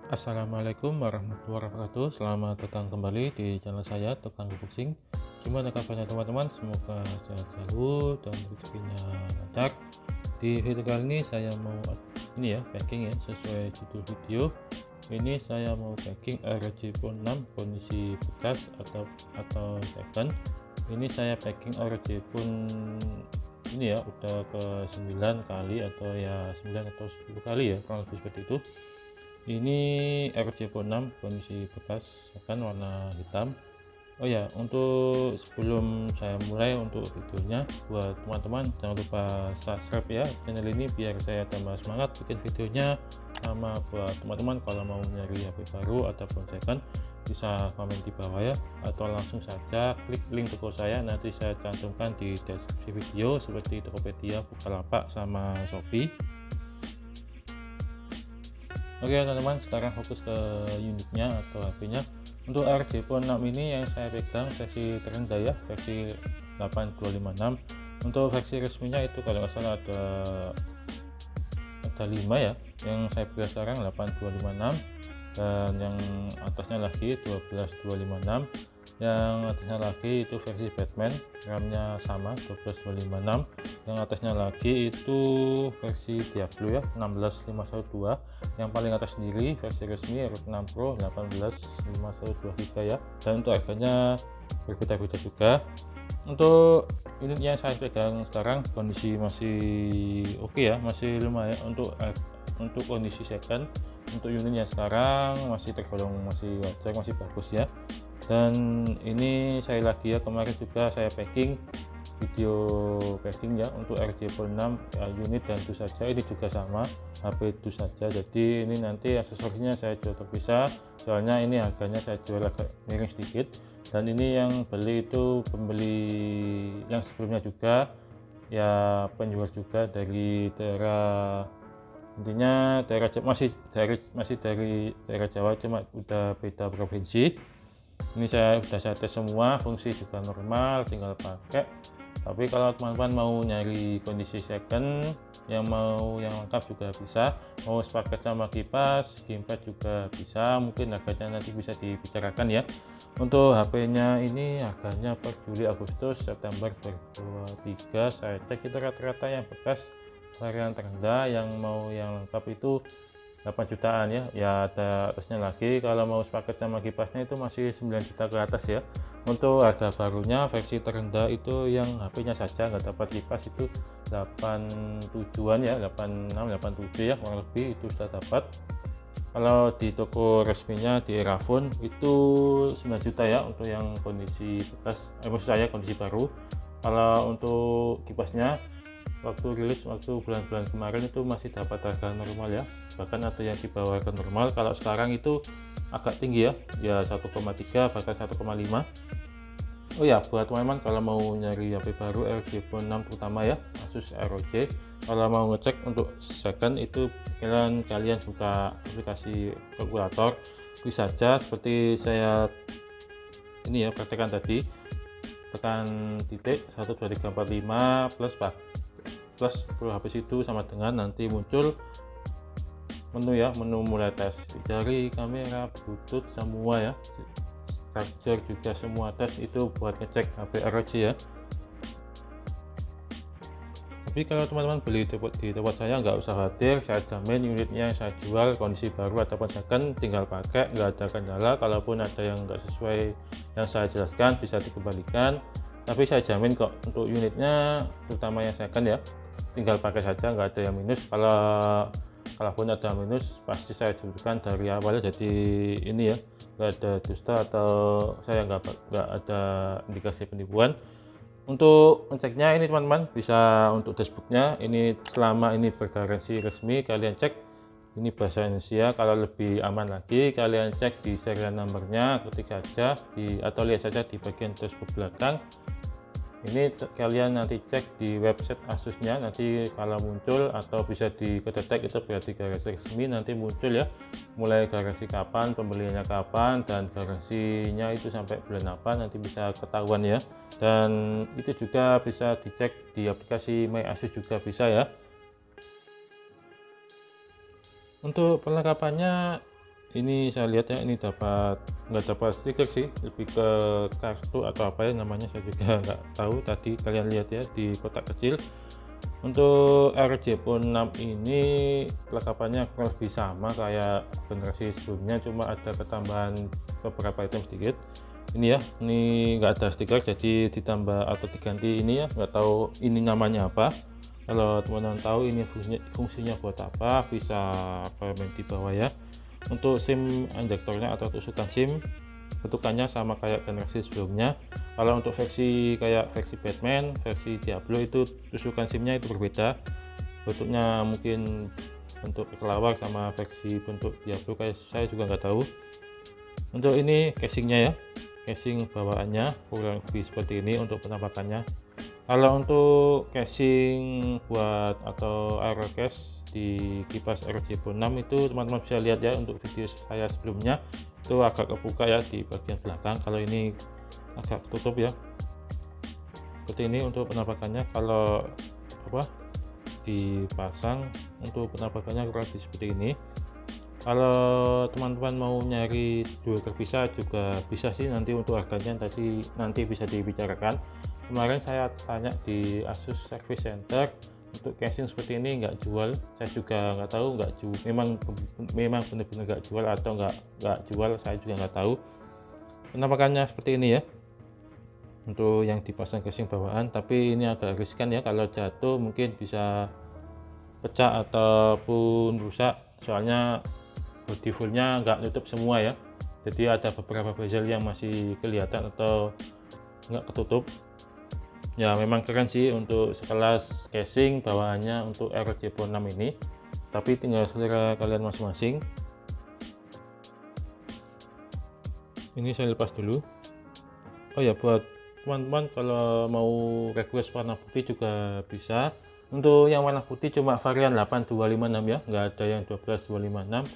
Assalamualaikum warahmatullahi wabarakatuh. Selamat datang kembali di channel saya, Tukang Unboxing. Gimana kabarnya teman-teman? Semoga sehat selalu dan rezekinya lancar. Di video kali ini saya mau ini ya, packing ya, sesuai judul video. Ini saya mau packing ROG Phone 6 kondisi bekas atau second. Ini saya packing ROG Phone ini ya, udah ke 9 kali atau ya 9 atau 10 kali ya, kurang lebih seperti itu. Ini ROG Phone 6 kondisi bekas kan warna hitam. Oh ya, untuk sebelum saya mulai untuk videonya, buat teman-teman jangan lupa subscribe ya channel ini biar saya tambah semangat bikin videonya. Sama buat teman-teman kalau mau nyari HP baru ataupun second bisa komen di bawah ya, atau langsung saja klik link toko saya, nanti saya cantumkan di deskripsi video seperti Tokopedia, Bukalapak sama Shopee. Oke teman-teman, sekarang fokus ke unitnya atau HP-nya. Untuk ROG Phone 6 ini yang saya pegang versi terendah ya, versi 8256. Untuk versi resminya itu kalau nggak salah ada 5 ya, yang saya pegang sekarang 8256, dan yang atasnya lagi 12256, yang atasnya lagi itu versi Batman, RAM-nya sama 12256, yang atasnya lagi itu versi Diablo ya 16512, yang paling atas sendiri versi resmi ROG 6 Pro 18512 GB ya, dan untuk harganya berbeda-beda juga. Untuk unit yang saya pegang sekarang kondisi masih oke ya, masih lumayan untuk kondisi second. Untuk unitnya sekarang masih tergolong masih wajar, masih bagus ya. Dan ini saya lagi ya, kemarin juga saya packing video packing ya untuk ROG Phone 6 ya, unit dan itu saja, ini juga sama HP itu saja. Jadi ini nanti aksesorisnya saya jual terpisah, soalnya ini harganya saya jual agak miring sedikit, dan ini yang beli itu pembeli yang sebelumnya juga ya, penjual juga dari daerah, intinya daerah masih dari daerah Jawa, cuma udah beda provinsi. Ini saya tes semua, fungsi juga normal, tinggal pakai. Tapi kalau teman-teman mau nyari kondisi second yang lengkap juga bisa, mau sepaket sama kipas, gamepad juga bisa, mungkin harganya nanti bisa dibicarakan ya. Untuk HP-nya ini harganya per Juli Agustus September 2023 saya cek itu rata-rata yang bekas varian terendah, yang mau yang lengkap itu 8 jutaan ya, ada atasnya lagi. Kalau mau sepaket sama kipasnya itu masih 9 juta ke atas ya. Untuk harga barunya versi terendah itu yang HP-nya saja nggak dapat kipas itu 87-an ya, 86 87 ya kurang lebih, itu sudah dapat. Kalau di toko resminya di Erafone itu 9 juta ya untuk yang kondisi bekas, maksud saya kondisi baru. Kalau untuk kipasnya waktu rilis waktu bulan-bulan kemarin itu masih dapat harga normal ya, bahkan ada yang di bawah harga normal. Kalau sekarang itu agak tinggi ya 1,3 bahkan 1,5. Oh ya, buat teman-teman kalau mau nyari HP baru ROG Phone 6 terutama ya Asus ROG, kalau mau ngecek untuk second itu kalian buka aplikasi kalkulator, klik saja seperti saya ini ya praktekan tadi, tekan titik 12345 plus habis itu sama dengan nanti muncul menu ya, menu mulai tes, dari kamera, bluetooth semua ya, charger juga semua tes, itu buat ngecek HP ROG ya. Tapi kalau teman-teman beli di tempat saya nggak usah khawatir, saya jamin unitnya saya jual kondisi baru ataupun second tinggal pakai, nggak ada kendala. Kalaupun ada yang nggak sesuai yang saya jelaskan bisa dikembalikan, tapi saya jamin kok untuk unitnya terutama yang second ya, tinggal pakai saja, nggak ada yang minus. Kalaupun ada minus pasti saya sebutkan dari awal, jadi ini ya nggak ada dusta atau saya nggak ada indikasi penipuan. Untuk ngeceknya ini teman-teman bisa untuk dashboardnya, ini selama ini bergaransi resmi kalian cek ini bahasa Indonesia. Kalau lebih aman lagi kalian cek di serial numbernya, ketik saja atau lihat saja di bagian dashboard belakang. Ini kalian nanti cek di website Asusnya, nanti kalau muncul atau bisa dikedetek itu berarti garansi resmi, nanti muncul ya mulai garansi kapan, pembeliannya kapan, dan garansinya itu sampai bulan apa nanti bisa ketahuan ya. Dan itu juga bisa dicek di aplikasi My Asus juga bisa ya. Untuk perlengkapannya ini saya lihat ya, ini nggak dapat stiker sih, lebih ke kartu atau apa ya namanya, saya juga nggak tahu. Tadi kalian lihat ya di kotak kecil. Untuk ROG Phone 6 ini kelengkapannya kurang lebih sama kayak generasi sebelumnya, cuma ada ketambahan beberapa item sedikit. Ini ya, ini nggak ada stiker, jadi ditambah atau diganti ini ya, nggak tahu ini namanya apa. Kalau teman-teman tahu ini fungsinya buat apa, bisa komen di bawah ya. Untuk SIM injektornya atau tusukan SIM bentukannya sama kayak generasi sebelumnya. Kalau untuk versi kayak versi Batman, versi Diablo itu tusukan SIM-nya itu berbeda. Bentuknya mungkin bentuk kelawar, sama versi bentuk Diablo kayak saya juga nggak tahu. Untuk ini casingnya ya, casing bawaannya kurang lebih seperti ini untuk penampakannya. Kalau untuk casing buat atau aero case di kipas ROG Phone 6 itu teman-teman bisa lihat ya, untuk video saya sebelumnya itu agak kebuka ya di bagian belakang. Kalau ini agak tutup ya, seperti ini untuk penampakannya. Kalau dipasang untuk penampakannya kurang lebih seperti ini. Kalau teman-teman mau nyari dua terpisah juga bisa sih, nanti untuk harganya nanti bisa dibicarakan. Kemarin saya tanya di Asus Service Center, untuk casing seperti ini nggak jual. Saya juga nggak tahu, memang benar-benar nggak jual atau nggak jual, saya juga nggak tahu. Penampakannya seperti ini ya untuk yang dipasang casing bawaan, tapi ini agak riskan ya, kalau jatuh mungkin bisa pecah ataupun rusak, soalnya body fullnya nggak nutup semua ya, jadi ada beberapa bezel yang masih kelihatan atau nggak ketutup ya. Memang keren sih untuk sekelas casing bawaannya untuk ROG Phone 6 ini, tapi tinggal selera kalian masing-masing. Ini saya lepas dulu. Oh ya, buat teman-teman kalau mau request warna putih juga bisa. Untuk yang warna putih cuma varian 8256 ya, nggak ada yang 12256.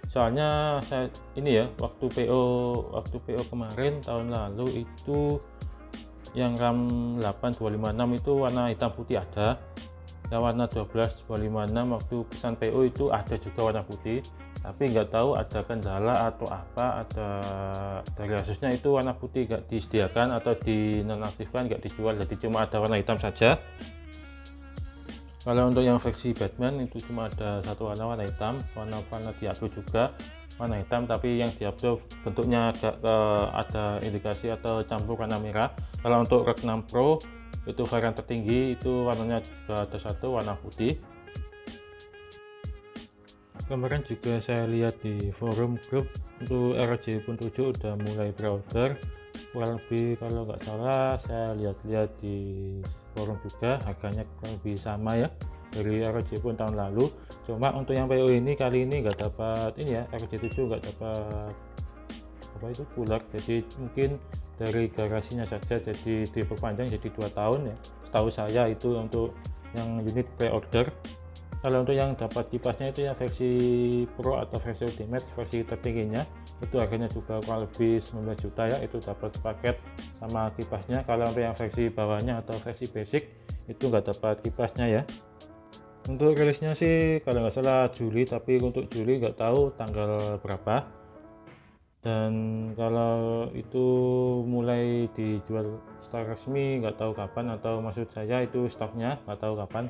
Soalnya saya ini ya, waktu PO kemarin tahun lalu itu yang RAM 8256 itu warna hitam putih ada, dan warna 12256 waktu pesan PO itu ada juga warna putih, tapi nggak tahu ada kendala atau apa, ada dari Asusnya itu warna putih nggak disediakan atau dinonaktifkan, nggak dijual, jadi cuma ada warna hitam saja. Kalau untuk yang versi Batman itu cuma ada satu warna hitam, warna Diablo juga warna hitam, tapi yang Diablo bentuknya agak ada indikasi atau campur warna merah. Kalau untuk ROG 6 Pro itu varian tertinggi, itu warnanya juga ada satu warna putih. Kemarin juga saya lihat di forum grup untuk ROG Phone 7 udah mulai pre-order, kurang lebih kalau nggak salah saya lihat-lihat di forum juga harganya kurang lebih sama ya dari ROG Phone tahun lalu. Cuma untuk yang PO ini kali ini nggak dapat ini ya, ROG 7 nggak dapat apa itu cooler, jadi mungkin dari garasinya saja jadi diperpanjang jadi 2 tahun ya, setahu saya itu untuk yang unit pre-order. Kalau untuk yang dapat kipasnya itu ya versi Pro atau versi Ultimate, versi tertingginya itu harganya juga kurang lebih 19 juta ya, itu dapat paket sama kipasnya. Kalau untuk yang versi bawahnya atau versi basic itu nggak dapat kipasnya ya. Untuk rilisnya sih kalau nggak salah Juli, tapi untuk Juli nggak tahu tanggal berapa, dan kalau itu mulai dijual secara resmi nggak tahu kapan, atau maksud saya itu stoknya nggak tahu kapan.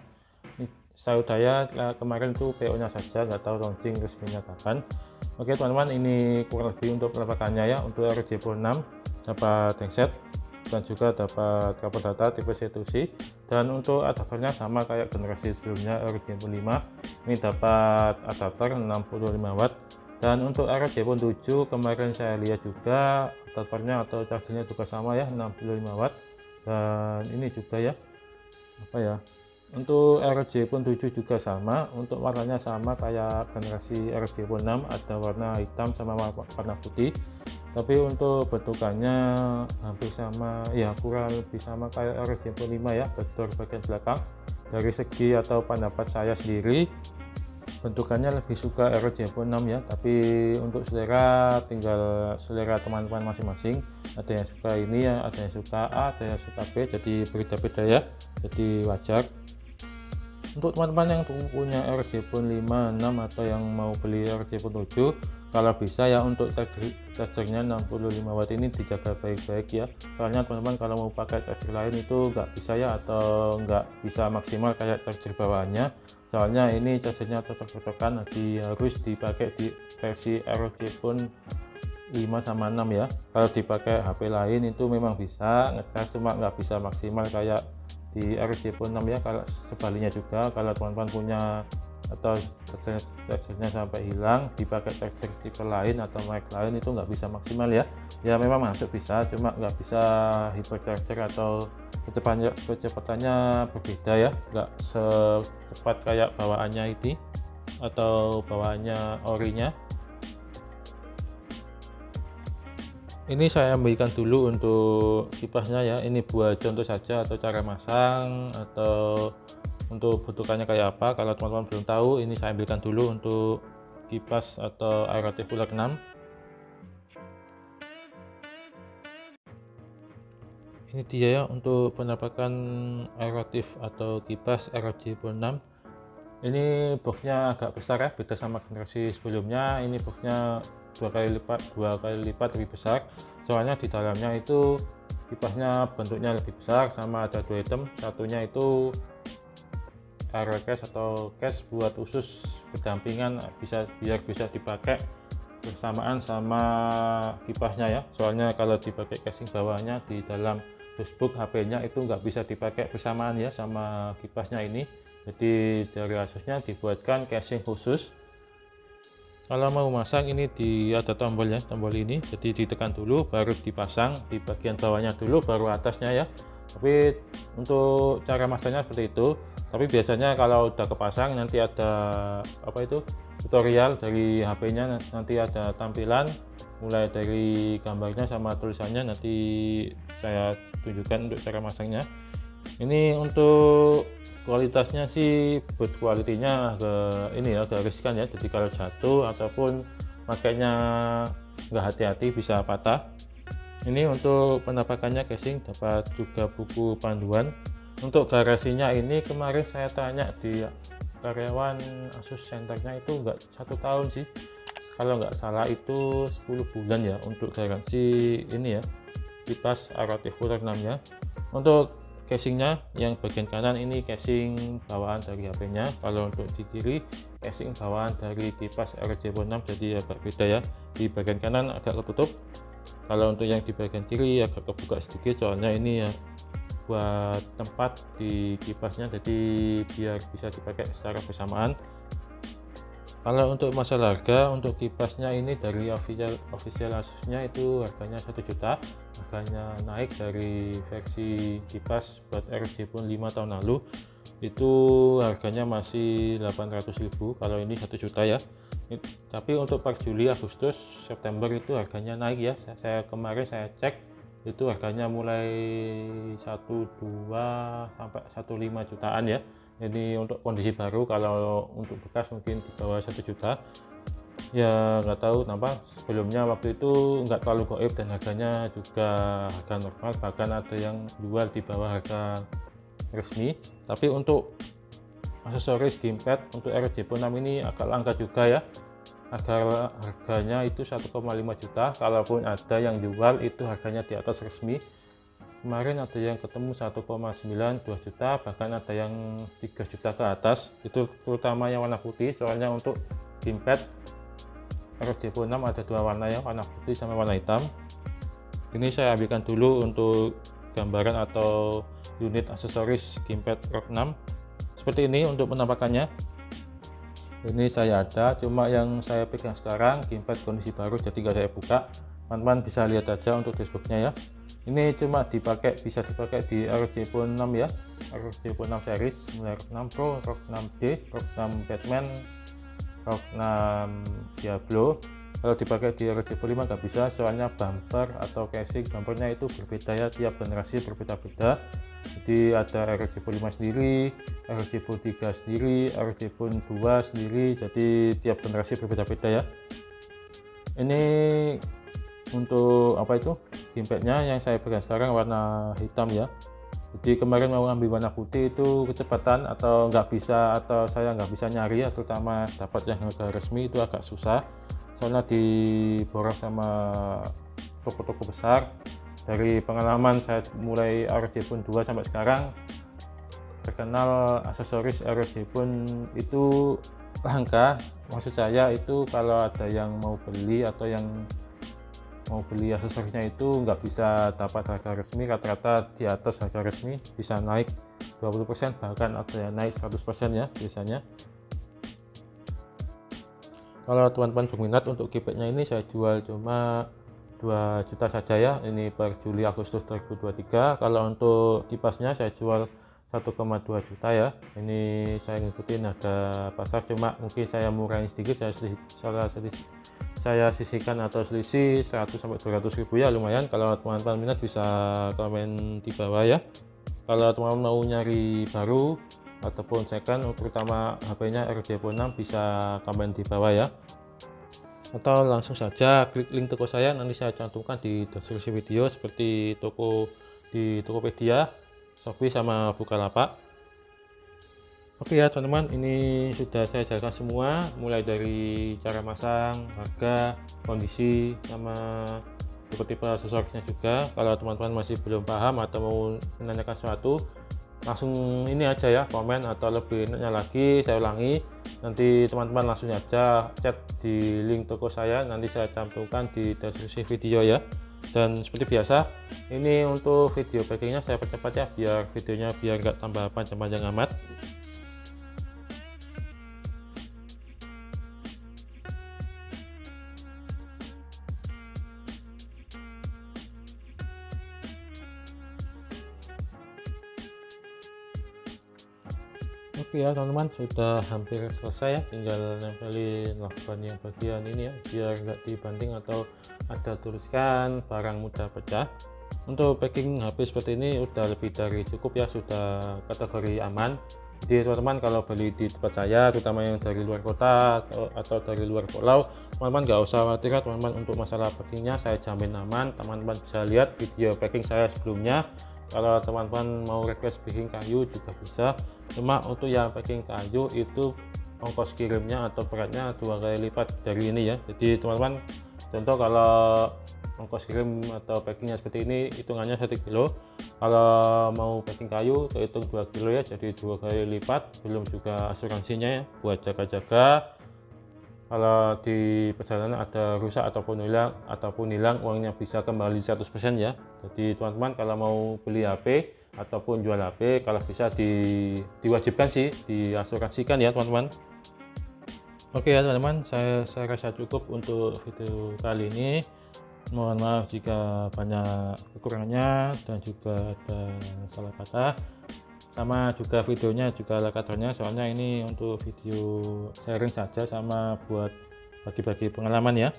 Setahu saya kemarin tuh PO nya saja, nggak tahu launching resminya kapan. Oke teman-teman, ini kurang lebih untuk penampakannya ya. Untuk ROG Phone 6 dapat handset dan juga dapat kabel data tipe C2C, dan untuk adapternya sama kayak generasi sebelumnya ROG Phone 5, ini dapat adapter 65 watt. Dan untuk ROG Phone 7 kemarin saya lihat juga adapternya atau chargernya juga sama ya, 65 watt. Dan ini juga ya untuk ROG Phone 7 juga sama, untuk warnanya sama kayak generasi ROG Phone 6, ada warna hitam sama warna putih, tapi untuk bentukannya hampir sama ya, kurang lebih sama kayak ROG Phone 5 ya, betul bagian belakang. Dari segi atau pendapat saya sendiri bentukannya lebih suka ROG Phone 6 ya, tapi untuk selera tinggal selera teman-teman masing-masing, ada yang suka ini ya, ada yang suka A, ada yang suka B, jadi beda-beda ya, jadi wajar. Untuk teman-teman yang punya ROG Phone 5, 6 atau yang mau beli ROG Phone 7, Kalau bisa ya untuk chargernya 65 watt ini dijaga baik-baik ya, soalnya teman-teman kalau mau pakai charger lain itu nggak bisa ya, atau nggak bisa maksimal kayak charger bawaannya. Soalnya ini chargernya cocok-cocokan, jadi harus dipakai di versi ROG Phone 5 sama 6 ya. Kalau dipakai HP lain itu memang bisa ngecas, cuma nggak bisa maksimal kayak di ROG Phone 6 ya. Kalau sebaliknya juga, kalau teman-teman punya atau chargernya sampai hilang dipakai charger tipe lain atau merek lain itu nggak bisa maksimal ya. Ya memang masuk bisa, cuma nggak bisa hypercharger atau kecepatannya berbeda ya, nggak secepat kayak bawaannya ini atau bawaannya orinya. Ini saya ambilkan dulu untuk kipasnya ya, ini buat contoh saja atau cara masang atau untuk bentukannya kayak apa. Kalau teman-teman belum tahu, ini saya ambilkan dulu untuk kipas atau Aerotif Cooler 6. Ini dia ya untuk penampakan Aerotif atau kipas ROG Phone 6. Ini boxnya agak besar ya, beda sama generasi sebelumnya. Ini boxnya dua kali lipat lebih besar, soalnya di dalamnya itu kipasnya bentuknya lebih besar, sama ada dua item, satunya itu aero case atau case buat usus berdampingan, biar bisa dipakai bersamaan sama kipasnya ya. Soalnya kalau dipakai casing bawahnya di dalam Facebook HP-nya itu nggak bisa dipakai bersamaan ya sama kipasnya ini. Jadi dari Asusnya dibuatkan casing khusus. Kalau mau masang ini ada tombolnya, tombol ini, jadi ditekan dulu baru dipasang di bagian bawahnya dulu baru atasnya ya. Tapi untuk cara masangnya seperti itu. Tapi biasanya kalau udah kepasang nanti ada tutorial dari HP-nya, nanti ada tampilan mulai dari gambarnya sama tulisannya, nanti saya tunjukkan untuk cara masangnya. Ini untuk kualitasnya sih, buat kualitinya agak riskan ya, jadi kalau jatuh ataupun makainya nggak hati-hati bisa patah. Ini untuk penampakannya casing, dapat juga buku panduan. Untuk garasinya ini kemarin saya tanya di karyawan Asus centernya itu nggak 1 tahun sih, kalau nggak salah itu 10 bulan ya untuk garansi ini ya, kipas Aerotif Cooler 6 ya. Untuk casingnya yang bagian kanan ini casing bawaan dari HP-nya, kalau untuk di kiri casing bawaan dari kipas ROG Phone 6, jadi agak beda ya. Di bagian kanan agak ketutup, kalau untuk yang di bagian kiri agak kebuka sedikit, soalnya ini ya buat tempat di kipasnya, jadi biar bisa dipakai secara bersamaan. Kalau untuk masalah harga, untuk kipasnya ini dari official Asusnya itu harganya 1 juta, harganya naik dari versi kipas buat ROG Phone 5 tahun lalu, itu harganya masih 800.000, kalau ini 1 juta ya. Tapi untuk per Juli, Agustus, September itu harganya naik ya. Kemarin saya cek itu harganya mulai 12 sampai 15 jutaan ya. Jadi untuk kondisi baru, kalau untuk bekas mungkin di bawah 1 juta ya, nggak tahu kenapa sebelumnya waktu itu nggak terlalu goib dan harganya juga harga normal, bahkan ada yang jual di bawah harga resmi. Tapi untuk aksesoris gamepad untuk ROG Phone 6 ini agak langka juga ya, harganya itu 1,5 juta, kalaupun ada yang jual itu harganya di atas resmi. Kemarin ada yang ketemu 1,9, 2 juta, bahkan ada yang 3 juta ke atas, itu terutama yang warna putih. Soalnya untuk gamepad ROG Phone 6 ada dua warna ya, warna putih sama warna hitam. Ini saya ambilkan dulu untuk gambaran atau unit aksesoris gamepad ROG 6 seperti ini untuk penampakannya. Ini saya ada, cuma yang saya pegang sekarang gamepad kondisi baru, jadi nggak saya buka. Teman-teman bisa lihat aja untuk dashboardnya ya. Ini cuma bisa dipakai di ROG Phone 6 ya, ROG Phone 6 series, mulai ROG 6 Pro, ROG 6D, ROG 6 Batman, ROG 6 Diablo. Kalau dipakai di ROG Phone 5 nggak bisa, soalnya bumper atau casing bumpernya itu berbeda ya, tiap generasi berbeda-beda. Jadi ada ROG Phone 5 sendiri, ROG Phone 3 sendiri, ROG Phone 2 sendiri, jadi tiap generasi berbeda-beda ya. Ini untuk gamepadnya yang saya pegang sekarang warna hitam ya. Jadi kemarin mau ambil warna putih itu kecepatan atau saya nggak bisa nyari ya, terutama dapat yang harga resmi itu agak susah. soalnya diborong sama toko-toko besar. Dari pengalaman saya mulai ROG Phone 2 sampai sekarang, terkenal aksesoris ROG Phone itu langka. Maksud saya itu kalau ada yang mau beli atau yang mau beli aksesorisnya itu nggak bisa dapat harga resmi, rata-rata di atas harga resmi, bisa naik 20%, bahkan ada yang naik 100% ya biasanya. Kalau teman-teman berminat untuk keypadnya ini saya jual cuma 2 juta saja ya, ini per Juli Agustus 2023. Kalau untuk kipasnya saya jual 1,2 juta ya, ini saya ngikutin harga pasar, cuma mungkin saya murahin sedikit, saya sisihkan atau selisih 100-200 ribu ya, lumayan. Kalau teman-teman minat bisa komen di bawah ya. Kalau teman-teman mau nyari baru ataupun second, terutama HP-nya ROG Phone 6, bisa komen di bawah ya, atau langsung saja klik link toko saya, nanti saya cantumkan di deskripsi video, seperti toko di Tokopedia, Shopee, sama Bukalapak. Oke ya teman-teman, ini sudah saya jelaskan semua, mulai dari cara masang, harga, kondisi, sama tipe-tipe aksesorisnya juga. Kalau teman-teman masih belum paham atau mau menanyakan sesuatu, langsung ini aja ya, komen, atau lebih enaknya lagi saya ulangi, nanti teman-teman langsung aja chat di link toko saya, nanti saya cantumkan di deskripsi video ya. Dan seperti biasa, ini untuk video packingnya saya percepat ya, biar videonya nggak tambah panjang-panjang amat. Oke ya teman-teman, sudah hampir selesai ya, tinggal nempelin lakban yang bagian ini ya, biar nggak dibanting atau ada tuliskan barang mudah pecah. Untuk packing HP seperti ini udah lebih dari cukup ya, sudah kategori aman. Jadi teman-teman kalau beli di tempat saya, terutama yang dari luar kota atau dari luar pulau, teman-teman nggak usah khawatir ya teman-teman, untuk masalah packingnya saya jamin aman. Teman-teman bisa lihat video packing saya sebelumnya. Kalau teman-teman mau request packing kayu juga bisa, cuma untuk yang packing kayu itu ongkos kirimnya atau beratnya 2 kali lipat dari ini ya. Jadi teman-teman, contoh kalau ongkos kirim atau packingnya seperti ini, hitungannya 1 kilo, kalau mau packing kayu terhitung 2 kilo ya, jadi 2 kali lipat, belum juga asuransinya ya buat jaga-jaga kalau di perjalanan ada rusak ataupun hilang, uangnya bisa kembali 100% ya. Jadi teman-teman kalau mau beli HP ataupun jual HP, kalau bisa diwajibkan sih diasuransikan ya teman-teman. Oke ya teman-teman, saya rasa cukup untuk video kali ini. Mohon maaf jika banyak kekurangannya dan juga ada salah kata, sama juga videonya juga ada kadarnya, soalnya ini untuk video sharing saja sama buat bagi-bagi pengalaman ya,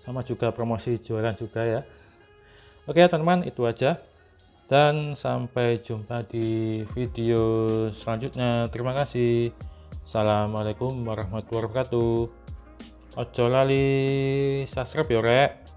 sama juga promosi jualan juga ya. Oke ya teman-teman, itu aja dan sampai jumpa di video selanjutnya. Terima kasih. Assalamualaikum warahmatullahi wabarakatuh. Ojo lali subscribe ya rek.